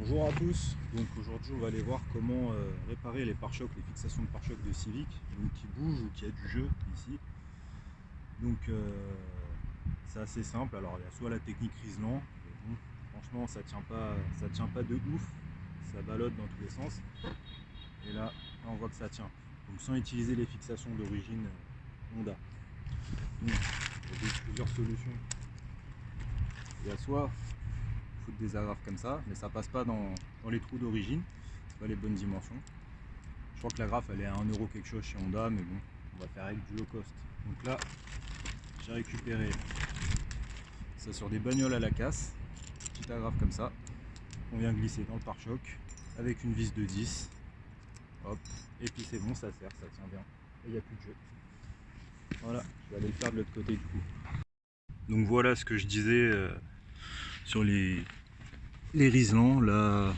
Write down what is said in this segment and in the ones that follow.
Bonjour à tous, donc aujourd'hui on va aller voir comment réparer les pare-chocs, les fixations de pare-chocs de Civic donc qui bougent ou qui a du jeu ici. Donc c'est assez simple, alors il y a soit la technique Riesland, mais bon, franchement ça tient pas de ouf, ça ballotte dans tous les sens. Et là on voit que ça tient, donc sans utiliser les fixations d'origine Honda. Donc, il y a plusieurs solutions. Il y a soit foutre des agrafes comme ça, mais ça passe pas dans les trous d'origine, c'est pas les bonnes dimensions. Je crois que l'agrafe elle est à 1 € quelque chose chez Honda, mais bon, on va faire avec du low cost. Donc là, j'ai récupéré ça sur des bagnoles à la casse, petite agrafe comme ça, on vient glisser dans le pare-choc avec une vis de 10, hop, et puis c'est bon, ça sert, ça tient bien, et il n'y a plus de jeu. Voilà, je vais aller le faire de l'autre côté du coup. Donc voilà ce que je disais sur les Riesland. Là,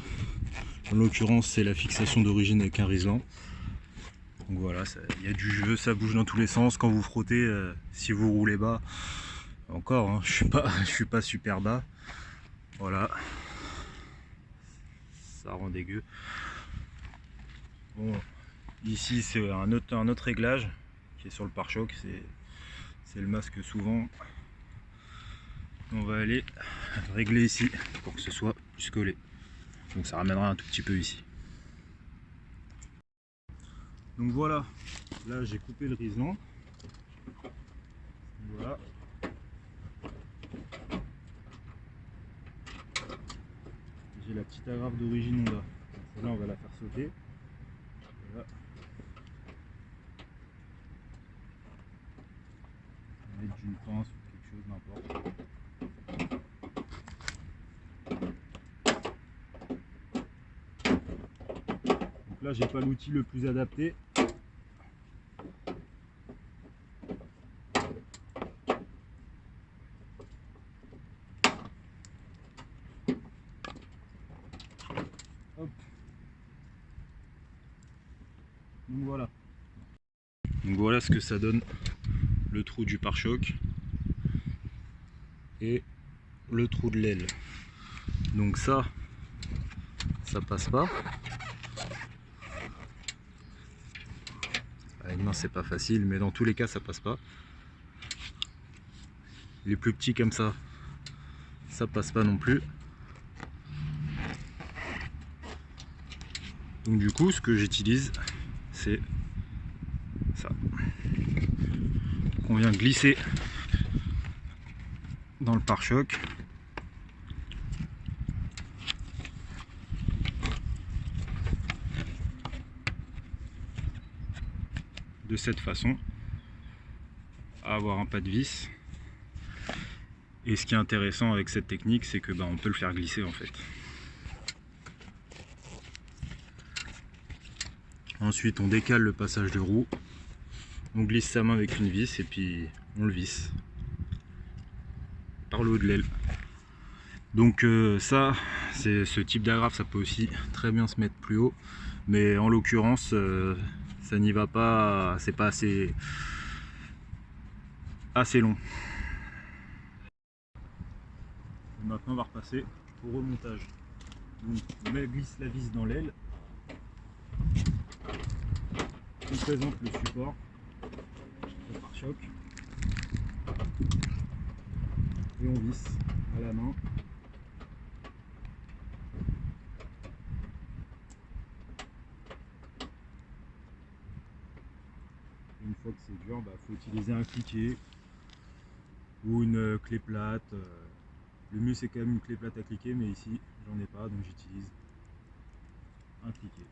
en l'occurrence, c'est la fixation d'origine avec un Riesland. Donc voilà, il y a du jeu, ça bouge dans tous les sens. Quand vous frottez, si vous roulez bas, encore, hein, je suis pas super bas. Voilà, ça rend dégueu. Bon, ici c'est un autre réglage qui est sur le pare-choc, c'est le masque souvent. On va aller régler ici pour que ce soit plus collé. Donc ça ramènera un tout petit peu ici. Donc voilà, là j'ai coupé le Riesland. Voilà. J'ai la petite agrafe d'origine Honda. Celle-là on va la faire sauter. Voilà. On va mettre d'une pince ou quelque chose, n'importe. Donc là j'ai pas l'outil le plus adapté. Hop. Donc voilà. Donc voilà ce que ça donne, le trou du pare-choc et le trou de l'aile. Donc ça passe pas. Non, c'est pas facile, mais dans tous les cas ça passe pas. Les plus petits comme ça passe pas non plus. Donc du coup ce que j'utilise c'est ça. On vient glisser dans le pare-choc. De cette façon, à avoir un pas de vis. Et ce qui est intéressant avec cette technique, c'est que on peut le faire glisser en fait. Ensuite, on décale le passage de roue, on glisse sa main avec une vis et puis on le visse par le haut de l'aile. Donc ça, c'est ce type d'agrafe, ça peut aussi très bien se mettre plus haut, mais en l'occurrence, ça n'y va pas, c'est pas assez long. Et maintenant, on va repasser au remontage. Donc, on glisse la vis dans l'aile. On présente le support, le pare-choc, et on visse à la main. Une fois que c'est dur, faut utiliser un cliquet ou une clé plate. Le mieux c'est quand même une clé plate à cliquer, mais ici j'en ai pas, donc j'utilise un cliquet.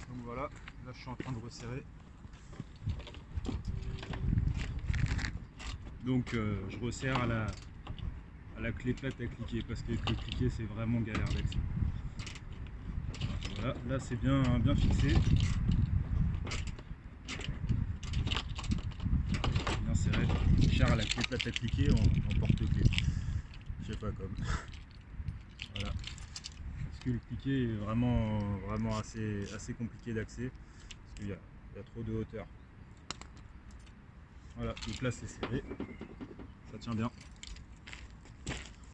Donc voilà, là je suis en train de resserrer. Donc je resserre à la clé plate à cliquer, parce que le cliquet c'est vraiment galère d'accès. Voilà, là c'est bien fixé. Bien serré. Cher à la clé plate à cliquer en porte-clés. Je sais pas comme. Voilà. Parce que le cliquet est vraiment assez compliqué d'accès. Parce qu'il y a trop de hauteur. Voilà, donc là c'est serré. Ça tient bien.